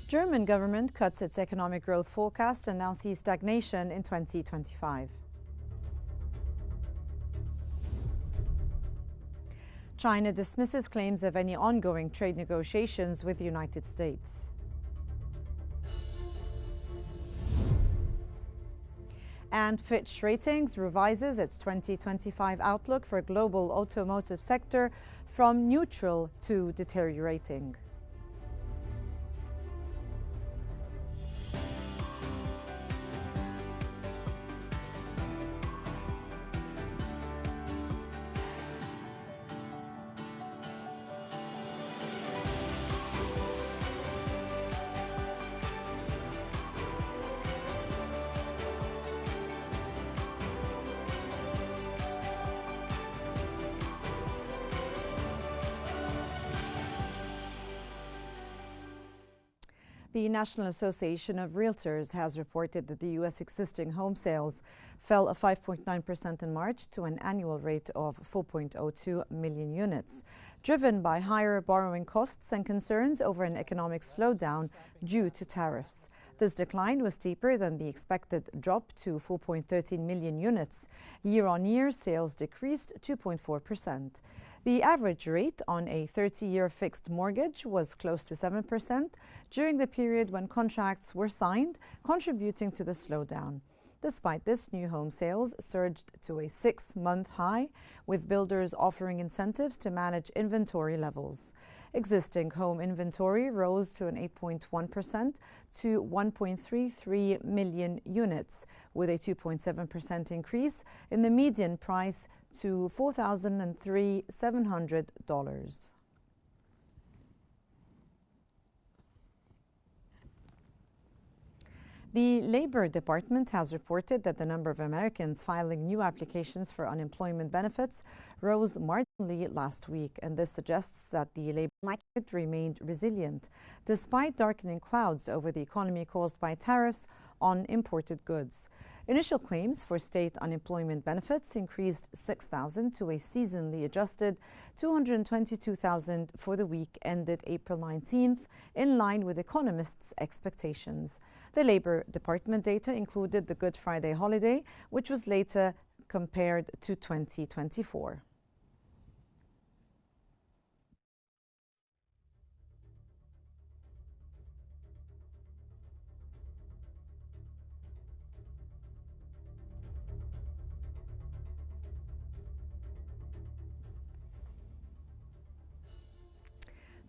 German government cuts its economic growth forecast and now sees stagnation in 2025. China dismisses claims of any ongoing trade negotiations with the United States. And Fitch Ratings revises its 2025 outlook for global automotive sector from neutral to deteriorating. The National Association of Realtors has reported that the U.S. existing home sales fell 5.9% in March to an annual rate of 4.02 million units, driven by higher borrowing costs and concerns over an economic slowdown due to tariffs. This decline was steeper than the expected drop to 4.13 million units. Year-on-year, sales decreased 2.4%. The average rate on a 30-year fixed mortgage was close to 7% during the period when contracts were signed, contributing to the slowdown. Despite this, new home sales surged to a 6-month high, with builders offering incentives to manage inventory levels. Existing home inventory rose to an 8.1% to 1.33 million units, with a 2.7% increase in the median price to $4,700. The Labor Department has reported that the number of Americans filing new applications for unemployment benefits rose marginally last week, and this suggests that the labor market remained resilient, despite darkening clouds over the economy caused by tariffs on imported goods. Initial claims for state unemployment benefits increased 6,000 to a seasonally adjusted 222,000 for the week ended April 19th, in line with economists' expectations. The Labor Department data included the Good Friday holiday, which was later compared to 2024.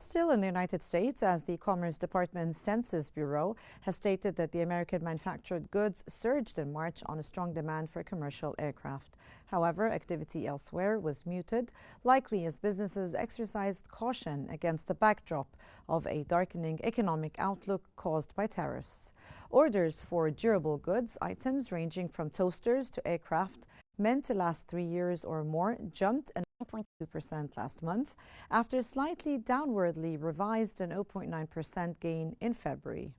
Still in the United States, as the Commerce Department's Census Bureau has stated that the American manufactured goods surged in March on a strong demand for commercial aircraft. However, activity elsewhere was muted, likely as businesses exercised caution against the backdrop of a darkening economic outlook caused by tariffs. Orders for durable goods, items ranging from toasters to aircraft meant to last 3 years or more, jumped 9.2% last month, after slightly downwardly revised an 0.9% gain in February.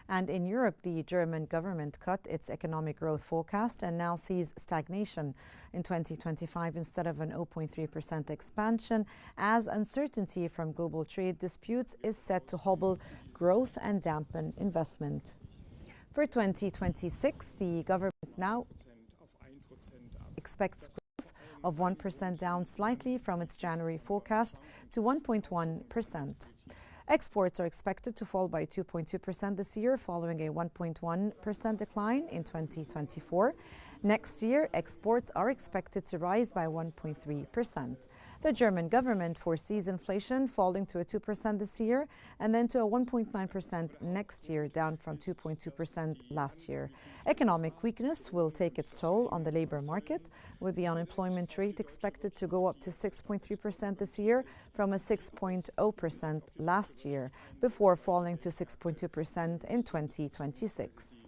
And in Europe, the German government cut its economic growth forecast and now sees stagnation in 2025 instead of an 0.3% expansion, as uncertainty from global trade disputes is set to hobble growth and dampen investment. For 2026, the government now expects growth of 1%, down slightly from its January forecast to 1.1%. Exports are expected to fall by 2.2% this year, following a 1.1% decline in 2024. Next year, exports are expected to rise by 1.3%. The German government foresees inflation falling to a 2% this year and then to a 1.9% next year, down from 2.2% last year. Economic weakness will take its toll on the labor market, with the unemployment rate expected to go up to 6.3% this year from a 6.0% last year, before falling to 6.2% in 2026.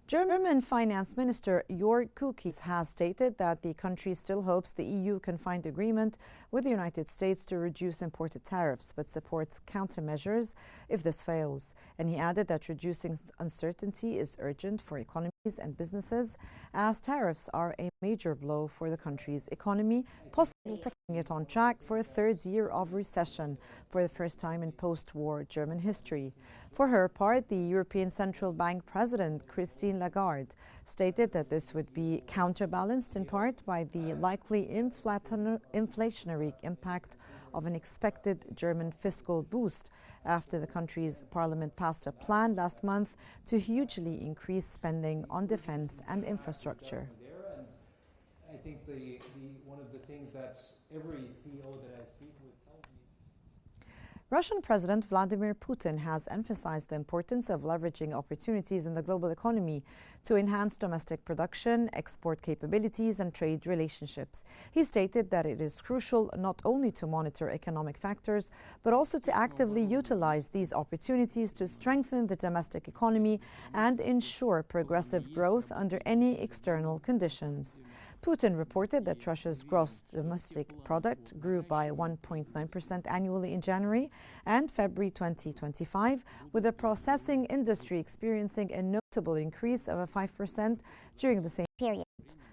German Finance Minister Jörg Kukies has stated that the country still hopes the EU can find agreement with the United States to reduce imported tariffs, but supports countermeasures if this fails. And he added that reducing uncertainty is urgent for economy and businesses, as tariffs are a major blow for the country's economy, possibly putting it on track for a third year of recession for the first time in post-war German history. For her part, the European Central Bank President Christine Lagarde stated that this would be counterbalanced in part by the likely inflationary impact of an expected German fiscal boost after the country's parliament passed a plan last month to hugely increase spending on defense and infrastructure. I think one of the things that every CEO that I speak with tells me. Russian President Vladimir Putin has emphasized the importance of leveraging opportunities in the global economy to enhance domestic production, export capabilities, and trade relationships. He stated that it is crucial not only to monitor economic factors, but also to actively utilize these opportunities to strengthen the domestic economy and ensure progressive growth under any external conditions. Putin reported that Russia's gross domestic product grew by 1.9% annually in January and February 2025, with the processing industry experiencing a notable increase of 5% during the same period.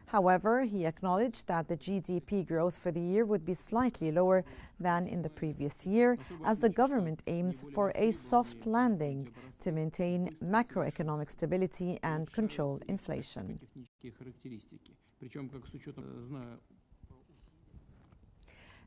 However, he acknowledged that the GDP growth for the year would be slightly lower than in the previous year, as the government aims for a soft landing to maintain macroeconomic stability and control inflation.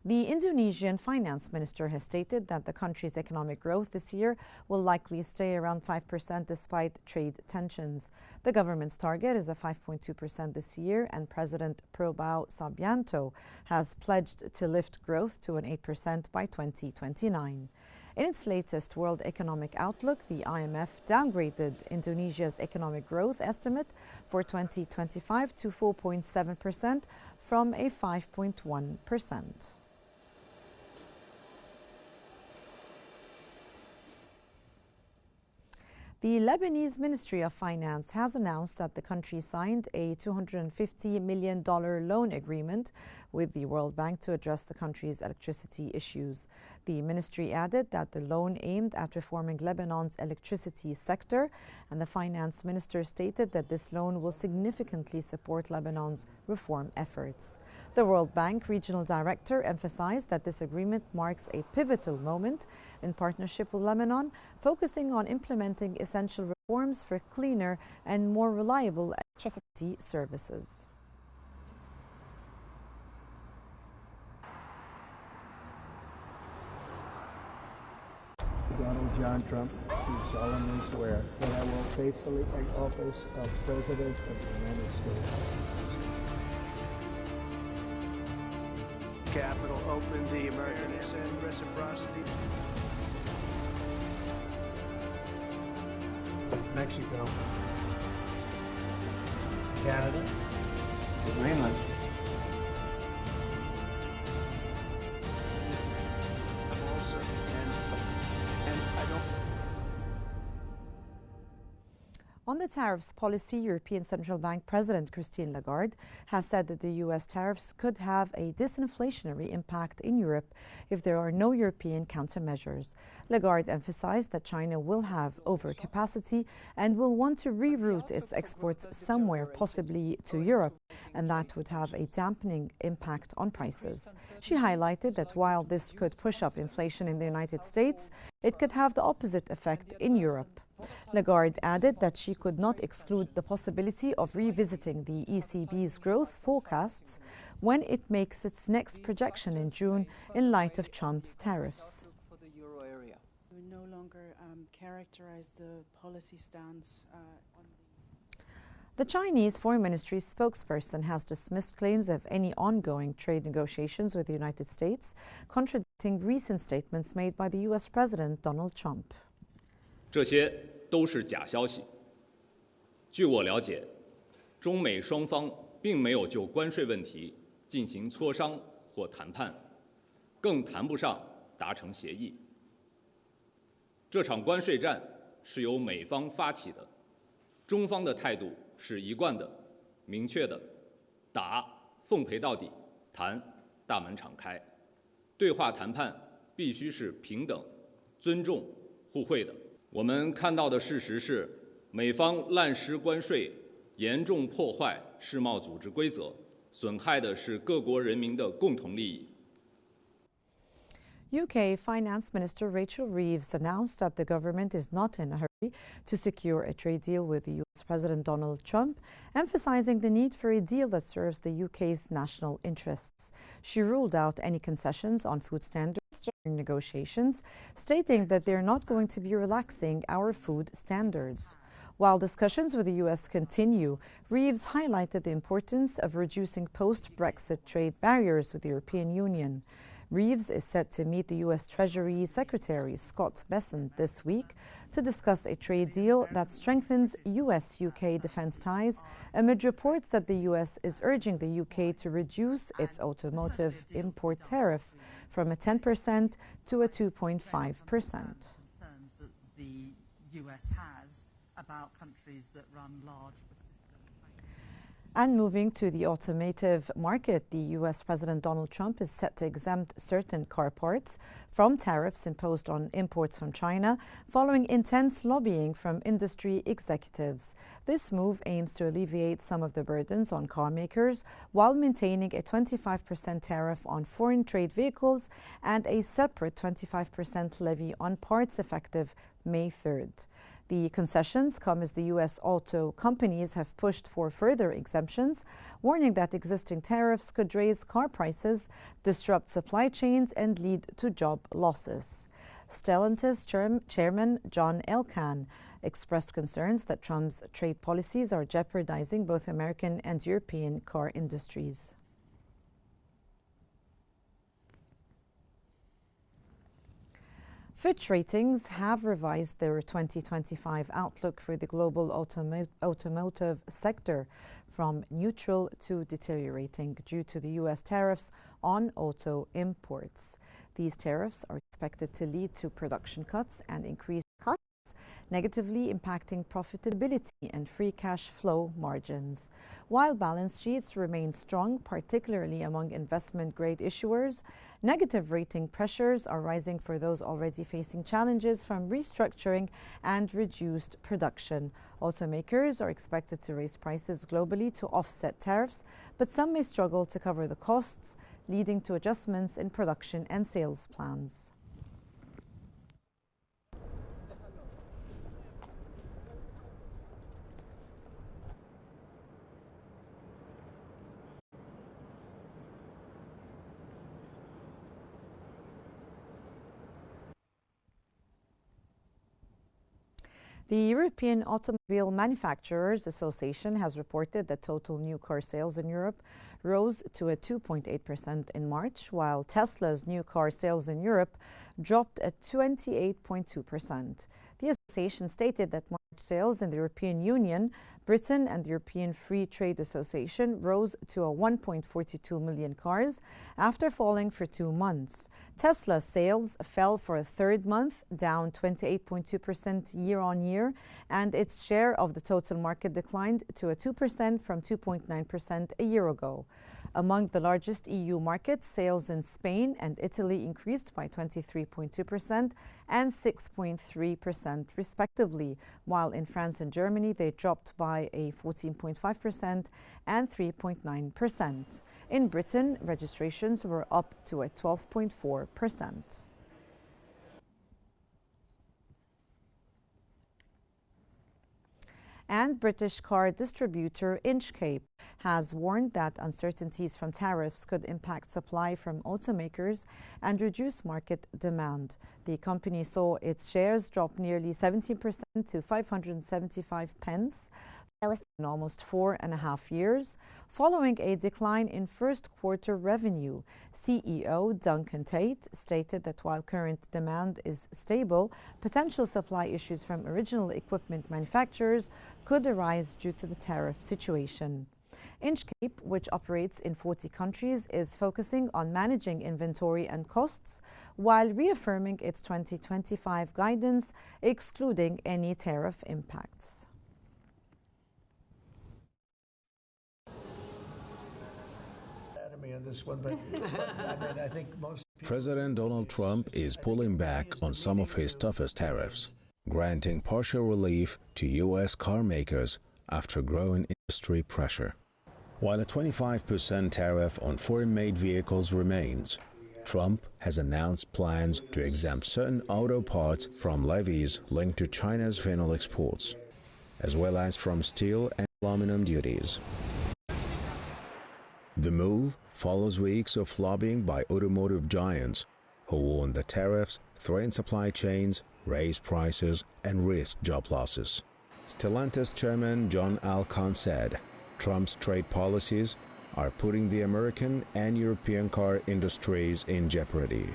The Indonesian finance minister has stated that the country's economic growth this year will likely stay around 5% despite trade tensions. The government's target is 5.2% this year, and President Prabowo Subianto has pledged to lift growth to 8% by 2029. In its latest World Economic Outlook, the IMF downgraded Indonesia's economic growth estimate for 2025 to 4.7% from a 5.1%. The Lebanese Ministry of Finance has announced that the country signed a $250 million loan agreement with the World Bank to address the country's electricity issues. The ministry added that the loan aimed at reforming Lebanon's electricity sector, and the finance minister stated that this loan will significantly support Lebanon's reform efforts. The World Bank regional director emphasized that this agreement marks a pivotal moment in partnership with Lebanon, focusing on implementing essential reforms for cleaner and more reliable electricity services. Donald John Trump, do solemnly swear that I will faithfully take office of President of the United States. Capital open, the Americans and reciprocity. Mexico. Canada. Greenland. On the tariffs policy, European Central Bank President Christine Lagarde has said that the U.S. tariffs could have a disinflationary impact in Europe if there are no European countermeasures. Lagarde emphasized that China will have overcapacity and will want to reroute its exports somewhere, possibly to Europe, and that would have a dampening impact on prices. She highlighted that while this could push up inflation in the United States, it could have the opposite effect in Europe. Lagarde added that she could not exclude the possibility of revisiting the ECB's growth forecasts when it makes its next projection in June in light of Trump's tariffs. We no longer characterize the policy stance on The Chinese Foreign Ministry's spokesperson has dismissed claims of any ongoing trade negotiations with the United States, contradicting recent statements made by the U.S. President Donald Trump. 这些都是假消息。据我了解，中美双方并没有就关税问题进行磋商或谈判，更谈不上达成协议。这场关税战是由美方发起的，中方的态度是一贯的、明确的，打奉陪到底，谈大门敞开。对话谈判必须是平等、尊重、互惠的。我们看到的事实是，美方滥施关税严重破坏世贸组织规则，损害的是各国人民的共同利益。 UK Finance Minister Rachel Reeves announced that the government is not in a hurry to secure a trade deal with the US President Donald Trump, emphasizing the need for a deal that serves the UK's national interests. She ruled out any concessions on food standards during negotiations, stating that they're not going to be relaxing our food standards. While discussions with the US continue, Reeves highlighted the importance of reducing post-Brexit trade barriers with the European Union. Reeves is set to meet the U.S. Treasury Secretary Scott Bessent this week to discuss a trade deal that strengthens U.S.-UK defense ties amid reports that the U.S. is urging the U.K. to reduce its automotive import tariff from a 10% to a 2.5%. Concerns that the U.S. has about countries that run large persistent. And moving to the automotive market, the U.S. President Donald Trump is set to exempt certain car parts from tariffs imposed on imports from China, following intense lobbying from industry executives. This move aims to alleviate some of the burdens on car makers while maintaining a 25% tariff on foreign trade vehicles and a separate 25% levy on parts effective May 3rd. The concessions come as the U.S. auto companies have pushed for further exemptions, warning that existing tariffs could raise car prices, disrupt supply chains, and lead to job losses. Stellantis Chairman John Elkann expressed concerns that Trump's trade policies are jeopardizing both American and European car industries. Fitch Ratings have revised their 2025 outlook for the global automotive sector from neutral to deteriorating due to the U.S. tariffs on auto imports. These tariffs are expected to lead to production cuts and increased costs, negatively impacting profitability and free cash flow margins. While balance sheets remain strong, particularly among investment-grade issuers, negative rating pressures are rising for those already facing challenges from restructuring and reduced production. Automakers are expected to raise prices globally to offset tariffs, but some may struggle to cover the costs, leading to adjustments in production and sales plans. The European Automobile Manufacturers Association has reported that total new car sales in Europe rose to a 2.8% in March, while Tesla's new car sales in Europe dropped at 28.2%. The association stated that March sales in the European Union, Britain, and the European Free Trade Association rose to a 1.42 million cars after falling for 2 months. Tesla sales fell for a third month, down 28.2% year-on-year, and its share of the total market declined to a 2% from 2.9% a year ago. Among the largest EU markets, sales in Spain and Italy increased by 23.2% and 6.3% respectively, while in France and Germany they dropped by a 14.5% and 3.9%. In Britain, registrations were up to a 12.4%. And British car distributor Inchcape has warned that uncertainties from tariffs could impact supply from automakers and reduce market demand. The company saw its shares drop nearly 17% to 575 pence in almost 4.5 years, following a decline in first quarter revenue. CEO Duncan Tate stated that while current demand is stable, potential supply issues from original equipment manufacturers could arise due to the tariff situation. Inchcape, which operates in 40 countries, is focusing on managing inventory and costs while reaffirming its 2025 guidance, excluding any tariff impacts. On this one, but I mean, I think most President Donald Trump is pulling back on some of his toughest tariffs, granting partial relief to U.S. car makers after growing industry pressure. While a 25% tariff on foreign-made vehicles remains, Trump has announced plans to exempt certain auto parts from levies linked to China's vinyl exports, as well as from steel and aluminum duties. The move follows weeks of lobbying by automotive giants who warn that tariffs threaten supply chains, raise prices, and risk job losses. Stellantis chairman John Alcon said, Trump's trade policies are putting the American and European car industries in jeopardy.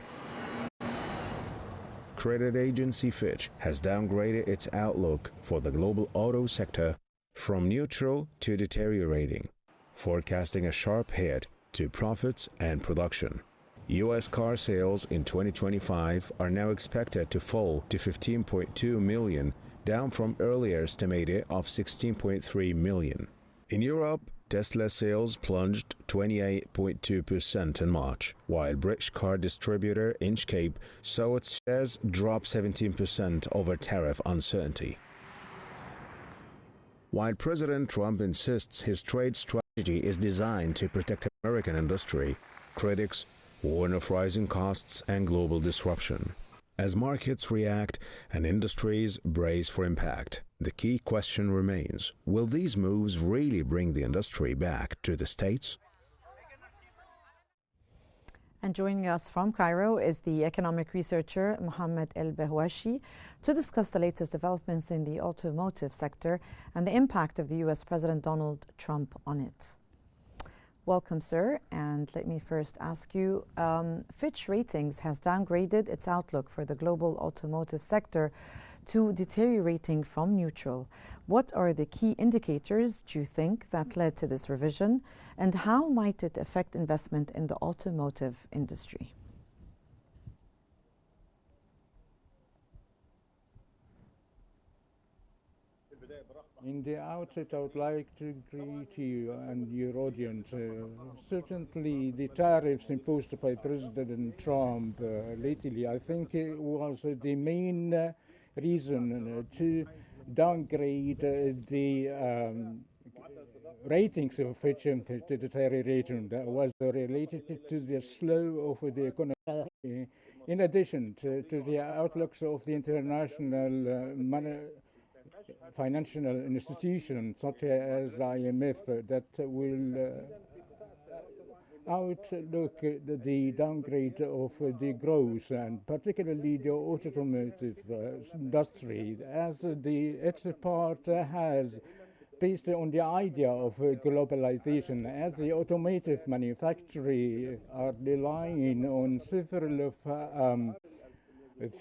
Credit agency Fitch has downgraded its outlook for the global auto sector from neutral to deteriorating, forecasting a sharp hit to profits and production. U.S. car sales in 2025 are now expected to fall to 15.2 million, down from earlier estimated of 16.3 million. In Europe, Tesla sales plunged 28.2% in March, while British car distributor Inchcape saw its shares drop 17% over tariff uncertainty. While President Trump insists his trade strategy is designed to protect American industry, critics warn of rising costs and global disruption. As markets react and industries brace for impact, the key question remains, will these moves really bring the industry back to the States? And joining us from Cairo is the economic researcher Mohammed El-Behwashi to discuss the latest developments in the automotive sector and the impact of the U.S. President Donald Trump on it. Welcome, sir. And let me first ask you, Fitch Ratings has downgraded its outlook for the global automotive sector to deteriorating from neutral. What are the key indicators, do you think, that led to this revision? And how might it affect investment in the automotive industry? In the outset, I would like to greet you and your audience. Certainly, the tariffs imposed by President Trump lately, I think it was the main reason to downgrade the ratings of Fitch to deterioration that was related to the slow of the economy. In addition to the outlooks of the international financial institutions such as IMF that will outlook the downgrade of the growth and particularly the automotive industry as its part has based on the idea of globalization, as the automotive manufacturers are relying on several of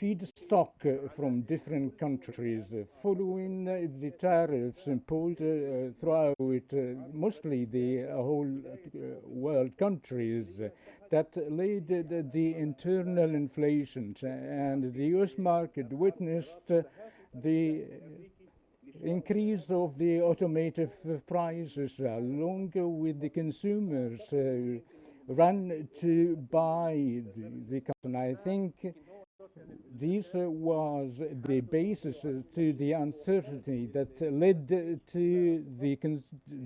feedstock from different countries following the tariffs imposed throughout mostly the whole world countries that led the internal inflation, and the U.S. market witnessed the increase of the automotive prices along with the consumers run to buy the car. And I think this was the basis to the uncertainty that led to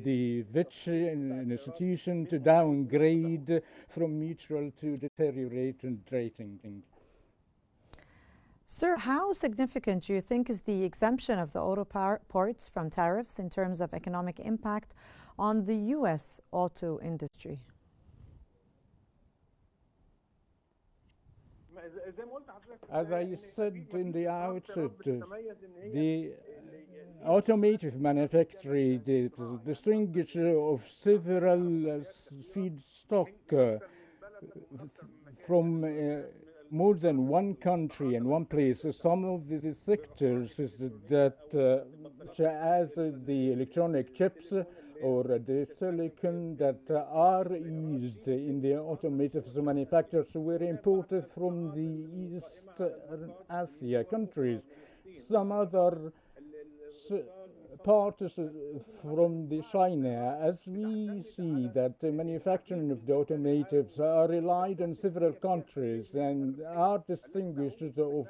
the Fitch institution to downgrade from neutral to deteriorated rating. Sir, how significant do you think is the exemption of the auto parts from tariffs in terms of economic impact on the U.S. auto industry? As I said in the outset, the automotive manufacturing is distinguished of several feedstock from more than one country and one place. Some of these sectors that, as the electronic chips or the silicon that are used in the automotive manufacturers were imported from the East Asia countries. Some other parts from the China, as we see that the manufacturing of the automotives are relied on several countries and are distinguished of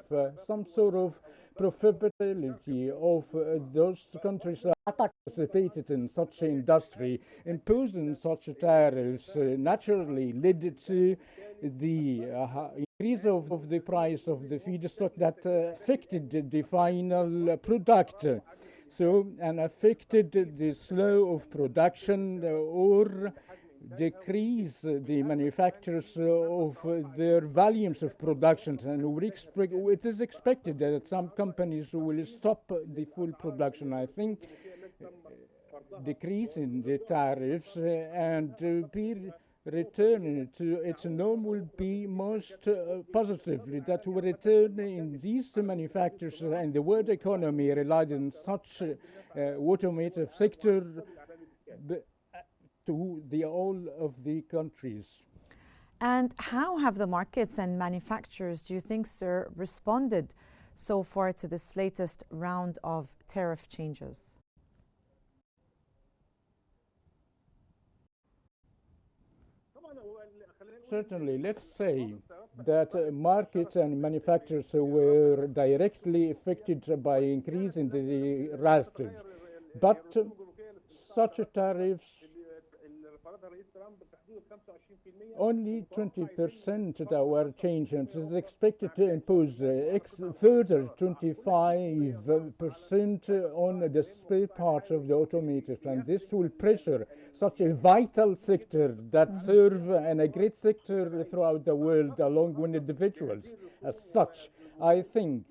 some sort of profitability of those countries that participated in such industry. Imposing such tariffs naturally led to the increase of the price of the feedstock that affected the final product. So, and affected the flow of production or decrease the manufacturers of their volumes of production, and it is expected that some companies will stop the full production. I think decrease in the tariffs and be returning to its norm will be most positively. That will return in these manufacturers, and the world economy relied on such automotive sector to the all of the countries. And how have the markets and manufacturers, do you think, sir, responded so far to this latest round of tariff changes? Certainly, let's say that markets and manufacturers were directly affected by increasing the relative, but such tariffs only 20% that were changed, and it is expected to impose further 25% on the spare parts of the automotive, and this will pressure such a vital sector that serve and a great sector throughout the world along with individuals. As such, I think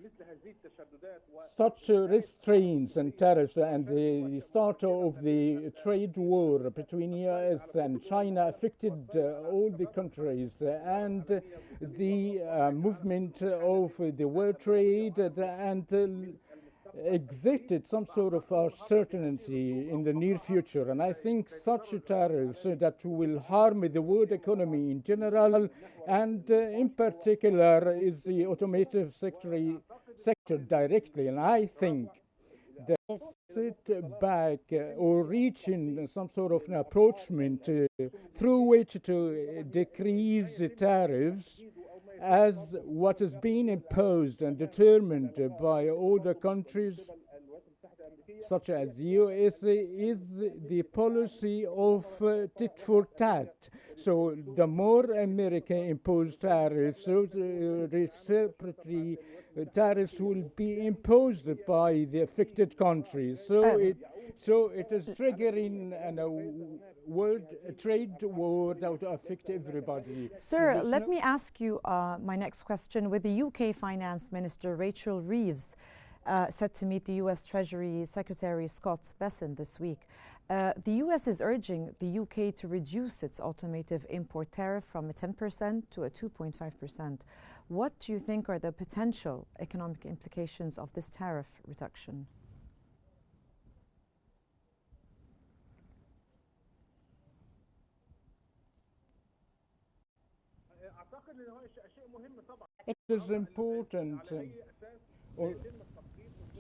such restraints and tariffs and the start of the trade war between US and China affected all the countries, and the movement of the world trade and exited some sort of uncertainty in the near future. And I think such tariffs that will harm the world economy in general, and in particular is the automotive sector directly. And I think that sit back or reaching some sort of an approachment through which to decrease the tariffs as what is being imposed and determined by all the countries such as USA is the policy of tit for tat. So the more America imposed tariffs, so reciprocally tariffs will be imposed by the affected countries. So it is triggering a world trade war that would affect everybody. Sir, let me ask you my next question. With the UK Finance Minister Rachel Reeves set to meet the US Treasury Secretary Scott Bessent this week, the US is urging the UK to reduce its automotive import tariff from a 10% to a 2.5%. What do you think are the potential economic implications of this tariff reduction? It is important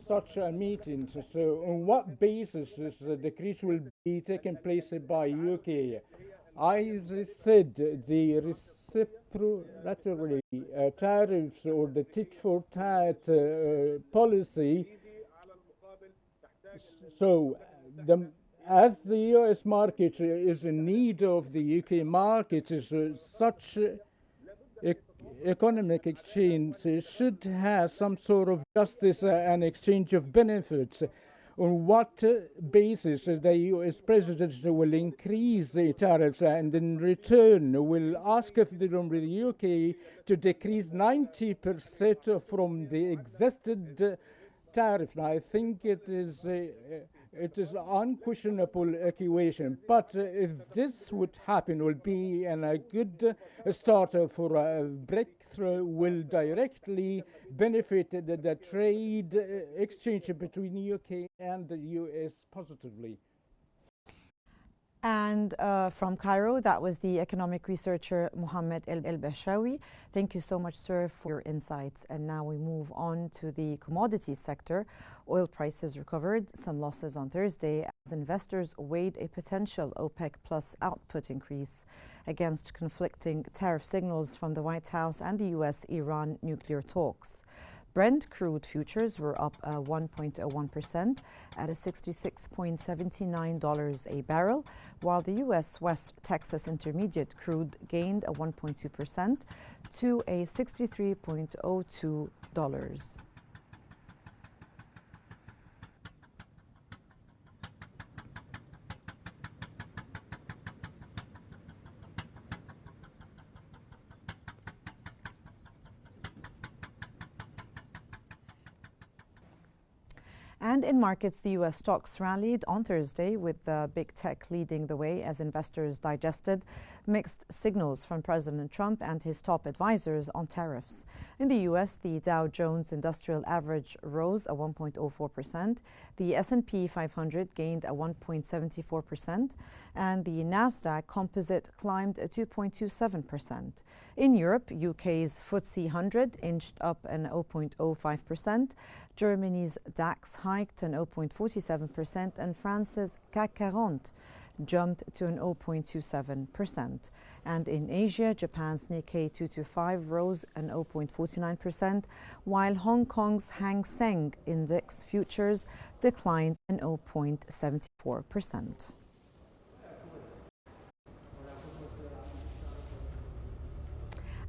such a meeting. So on what basis the decrease will be taken place by UK? I said the reciprocatory tariffs or the tit-for-tat policy. So as the US market is in need of the UK market, such economic exchange should have some sort of justice and exchange of benefits. On what basis the US president will increase the tariffs and in return will ask the UK to decrease 90% from the existing tariff? Now, I think it is an unquestionable equation, but if this would happen, will be a good starter for a breakthrough, will directly benefit the trade exchange between the UK and the US positively. And from Cairo, that was the economic researcher Mohammed El-Behshawi. Thank you so much, sir, for your insights. And now we move on to the commodity sector. Oil prices recovered some losses on Thursday as investors weighed a potential OPEC plus output increase against conflicting tariff signals from the White House and the US-Iran nuclear talks. Brent crude futures were up 1.01% at $66.79 a barrel, while the U.S. West Texas Intermediate crude gained 1.2% to $63.02. And in markets, the U.S. stocks rallied on Thursday, with big tech leading the way as investors digested mixed signals from President Trump and his top advisors on tariffs. In the U.S., the Dow Jones Industrial Average rose 1.04%, the S&P 500 gained 1.74%, and the Nasdaq Composite climbed 2.27%. In Europe, UK's FTSE 100 inched up an 0.05%, Germany's DAX hiked an 0.47%, and France's CAC 40 jumped to an 0.27%. And in Asia, Japan's Nikkei 225 rose an 0.49%, while Hong Kong's Hang Seng Index futures declined an 0.74%.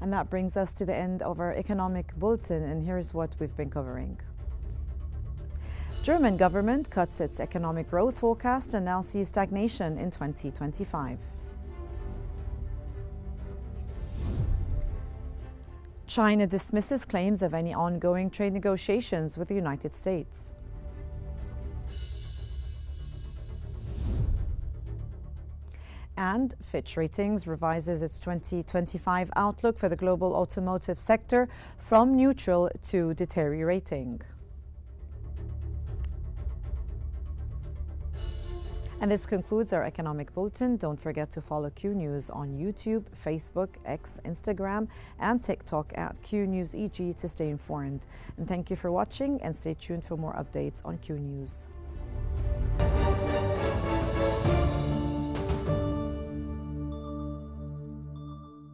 And that brings us to the end of our economic bulletin, and here's what we've been covering. German government cuts its economic growth forecast and now sees stagnation in 2025. China dismisses claims of any ongoing trade negotiations with the United States. And Fitch Ratings revises its 2025 outlook for the global automotive sector from neutral to deteriorating. And this concludes our economic bulletin. Don't forget to follow Q News on YouTube, Facebook, X, Instagram, and TikTok at QNewsEG to stay informed. And thank you for watching, and stay tuned for more updates on Q News.